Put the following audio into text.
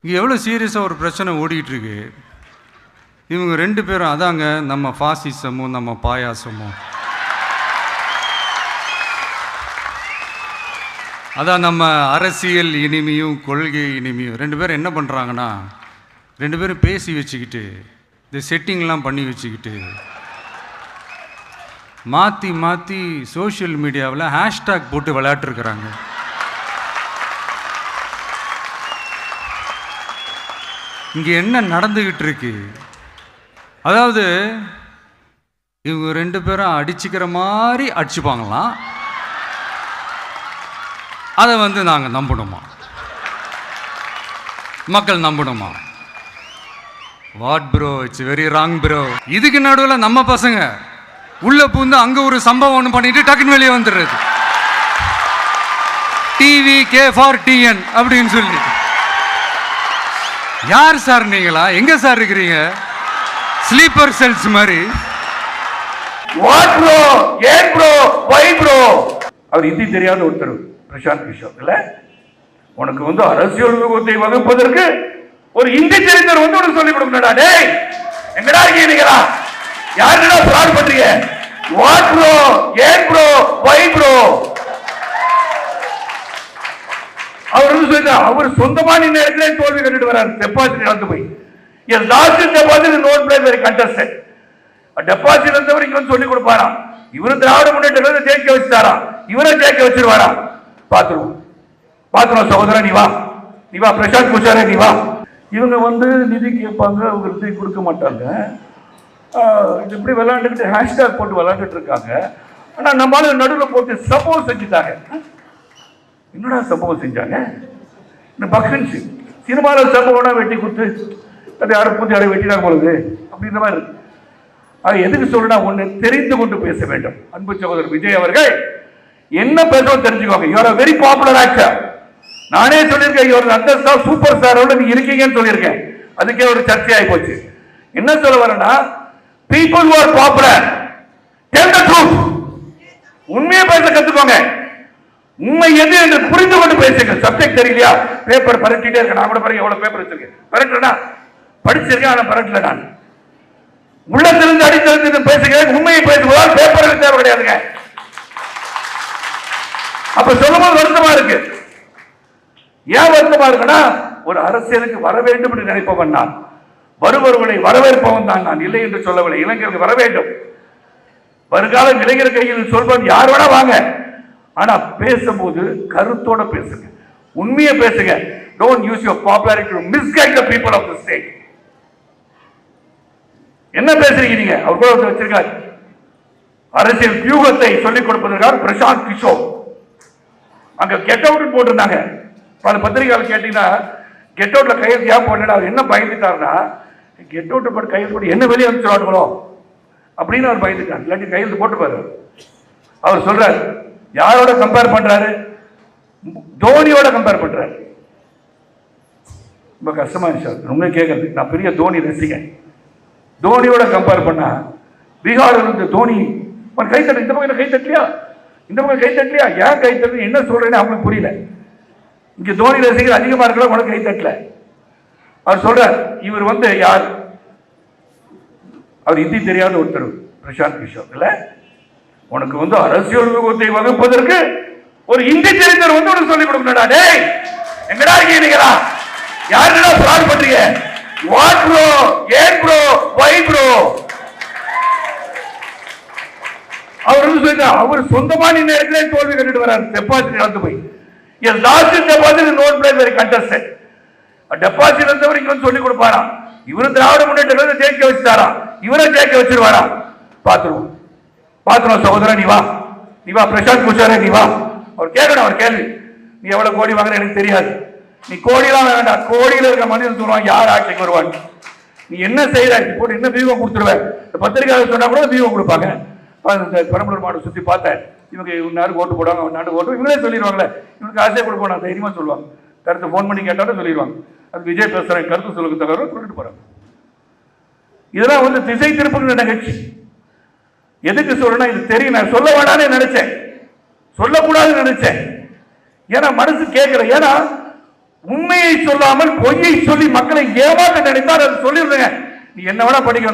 இங்கே எவ்வளோ சீரியஸாக ஒரு பிரச்சனை ஓடிக்கிட்டு இருக்கு. இவங்க ரெண்டு பேரும் அதாங்க நம்ம ஃபாசிசமும் நம்ம பாயாசமும், அதான் நம்ம அரசியல் இனிமையும் கொள்கை இனிமையும். ரெண்டு பேரும் என்ன பண்ணுறாங்கன்னா, ரெண்டு பேரும் பேசி வச்சுக்கிட்டு இந்த செட்டிங்லாம் பண்ணி வச்சுக்கிட்டு மாற்றி மாற்றி சோஷியல் மீடியாவில் ஹேஷ்டாக் போட்டு விளையாட்டுருக்குறாங்க. இங்கே என்ன நடந்துக்கிட்டு இருக்கு, அதாவது இவங்க ரெண்டு பேரும் அடிச்சுக்கிற மாதிரி அடிச்சுப்பாங்களாம். அதை நாங்கள் நம்பணுமா, மக்கள் நம்பணுமா? What bro, it's very wrong bro. இதுக்கு நடுவில் நம்ம பசங்க உள்ள பூந்து அங்கே ஒரு சம்பவம் ஒன்று பண்ணிட்டு டக்குன்னு வெளியே வந்துடுறது. டிவி கே ஃபார் டிஎன் அப்படின்னு சொல்லி. யார் சார் நீங்களா? எங்க சார் இருக்கிறீங்க? ஸ்லீப்பர் செல்ஸ் மாதிரி. வாட் ப்ரோ, ஏன் ப்ரோ, வை ப்ரோ? அவர் ஹிந்தி தெரியாத ஒருத்தர் பிரசாந்த் கிஷோர் இல்ல. உனக்கு அரசியல் யுகத்தை வகுப்பதற்கு ஒரு ஹிந்தி தெரிந்தவர் உனக்கு சொல்லிக் கொடுக்கணும்டா. டேய் எங்கடா இருக்கீங்களா? யாருடா ஃப்ராட் பண்றீங்க? வாட் ப்ரோ, ஏன் ப்ரோ, வை ப்ரோ? அவர் சொந்தமான நேரத்திலே தோல்வி கண்டுட்டு வராரு. டெபாசிட் இழந்து போய் lost deposit not play very contested. Deposit இருந்தவர் இங்க சொல்லி கொடுப்பாராம். இவரு திராவிட முன்னேற்ற ஜெயிக்க வச்சுட்டாரா, இவரை ஜெயிக்க வச்சிருவாரா? பாத்துருவோம் சகோதரா. நீ வா பிரசாந்த் பூஷாரே, நீ வா. இவங்க நிதி கேட்பாங்க, அவங்க நிதி கொடுக்க மாட்டாங்க. இப்படி விளையாண்டுக்கிட்டு ஹேஷ்டாக் போட்டு விளையாண்டுட்டு இருக்காங்க. ஆனா நம்மளால நடுவில் போட்டு சம்பவம் செஞ்சுட்டாங்க. என்னடா சம்பவம் செஞ்சாங்க? பக்ரன் சிங் சினிமாவில் சம்பவம்னா வெட்டி கொடுத்து அது யாரும் பூத்தி யாரும் வெட்டினாங்க பொழுது அப்படின்ற மாதிரி இருக்கு. அது எதுக்கு சொல்றா, ஒன்று தெரிந்து கொண்டு பேச வேண்டும். அன்பு சகோதரர் விஜய் அவர்கள் என்ன பேசணும் தெரிஞ்சுக்கோங்க. You are very popular actor. நானே சொல்லியிருக்கேன், யூ ஆர் அந்த ஸ்டார் சூப்பர் ஸ்டாரோட நீங்க இருக்கீங்கன்னு சொல்லியிருக்கேன். அதுக்கே ஒரு சர்ச்சையாகி போச்சு. என்ன சொல்ல வரேன்னா, people who are popular tell the truth. உண்மையை பேச கத்துக்கோங்க. உண்மை எது என்று புரிந்து கொண்டு பேசுங்க. சப்ஜெக்ட் தெரியலையா, பேப்பர் பரட்டிட்டே இருக்க. நான் கூட பாருங்க எவ்வளவு பேப்பர் வச்சிருக்கேன். பரட்டலனா படிச்சிருக்கேன், ஆனா பரட்டல. நான் உள்ளத்திலிருந்து அடித்தெழுந்து பேசுகிறேன். உண்மையை பேசுவதால் பேப்பர் தேவை கிடையாதுங்க. அப்ப சொல்லும்போது வருத்தமா இருக்கு. ஏன் வருத்தமா இருக்குன்னா, ஒரு அரசியலுக்கு வர வேண்டும் என்று நினைப்பவன் நான், வருபவர்களை வரவேற்பவன் தான் நான், இல்லை என்று சொல்லவில்லை. இளைஞர்களுக்கு வர வேண்டும். வருகால இளைஞர் கையில் சொல்வது யார் வேணா வாங்க, ஆனா பேசும்போது கருத்தோட பேசுங்க, உண்மையை பேசுங்க. Don't use your popularity to misguide the people of the state. என்ன பேசுறீங்க நீங்க? அவர் கூட வச்சிருக்காரு அரசியல் வியூகத்தை சொல்லிக் கொடுப்பதற்காக பிரசாந்த் கிஷோர். அங்க கெட் அவுட் போட்டிருந்தாங்க. பல பத்திரிகையாளர் கேட்டீங்கன்னா, கெட் அவுட்ல கையெழுத்து ஏன் போடல? அவர் என்ன பயந்துட்டாருன்னா, கெட் அவுட் போட்டு கையெழுத்து போட்டு என்ன வெளியே அனுப்பிச்சுடுவாங்களோ அப்படின்னு அவர் பயந்துட்டார். இல்லாட்டி கையெழுத்து போட்டுப்பாரு. அவர் சொல்றாரு, யாரோட கம்பேர் பண்றாரு? தோனியோட கம்பேர் பண்றாரு. ரொம்ப கஷ்டமா இருந்துச்சு உங்க கேட்கறது. நான் பெரிய தோனி ரசிகன். தோனியோட கம்பேர் பண்ணா, பீகார் இருந்து தோனி கை தட்டு, இந்த பக்கம் கை தட்டலையா, இந்த பக்கம் கை தட்டலையா, ஏன் கை தட்டு என்ன சொல்றேன்னு அவங்களுக்கு புரியல. இங்க தோனி ரசிகர் அதிகமா இருக்கலாம், உனக்கு கை தட்டல. அவர் சொல்றார், இவர் யார்? அவர் ஹிந்தி தெரியாத ஒருத்தர் பிரசாந்த் கிஷோர் இல்ல. உனக்கு அரசியல் யுகத்தை வகுப்பதற்கு ஒரு ஹிந்தி தெரிந்தவர் உனக்கு சொல்லிக் கொடுக்கணும்டா. டேய் எங்கடா இருக்கீங்களா? யாருடா ஃப்ராட் பண்றீங்க? வாட் ப்ரோ, ஏன் ப்ரோ, வை ப்ரோ? அவர் சொந்தமான நேரத்திலே தோல்வி கண்டுட்டு வராரு. டெபாசிட் இழந்து போய் lost deposit not play very contested. Deposit இருந்தவர் இங்க சொல்லி கொடுப்பாரா, இவரு திராவிட முன்னேற்ற ஜெயிக்க வச்சுட்டாரா, இவரை ஜெயிக்க வச்சிருவாரா? பாத்துருவோம் சகோதரா. நீ வா பிரசாந்த் பூஷாரே, நீ வா. அவர் கேட்கணும், அவர் கேள்வி, நீ எவ்வளவு கோடி வாங்குற எனக்கு தெரியாது. நீ கோடியெல்லாம் வேண்டாம், கோடியில் இருக்க மனிதன் சொல்லுவான் யார் ஆட்சிக்கு வருவாங்க, நீ என்ன செய்யற போட்டு என்ன வியூகம் கொடுத்துருவேன். பத்திரிகையாளர் சொன்னா கூட வியூகம் கொடுப்பாங்க. பெரம்பலூர் மாவட்டம் சுத்தி பார்த்தேன். இவங்க இவங்க ஓட்டு போடுவாங்க, அவன் நாடு ஓட்டு இவங்களே சொல்லிடுவாங்களே. இவனுக்கு ஆசையை கொடுப்போம், நான் தைரியமா சொல்லுவாங்க. கருத்து போன் பண்ணி கேட்டாலும் சொல்லிடுவாங்க. அது விஜய் பேசுறேன் கருத்து சொல்லுங்க தவிர சொல்லிட்டு போறாங்க. இதெல்லாம் திசை திருப்புகிற நிகழ்ச்சி. எதுக்கு சொல்றேன்னா, இது தெரியும். நான் சொல்ல வேண்டாம்னு நினைச்சேன், சொல்லக்கூடாதுன்னு நினைச்சேன். ஏன்னா மனசு கேட்கல. ஏன்னா உண்மையை சொல்லாமல் பொய்யை சொல்லி மக்களை ஏமாற்ற நினைத்தால் அது சொல்லிடுறேங்க. நீ என்ன வேணா படிக்க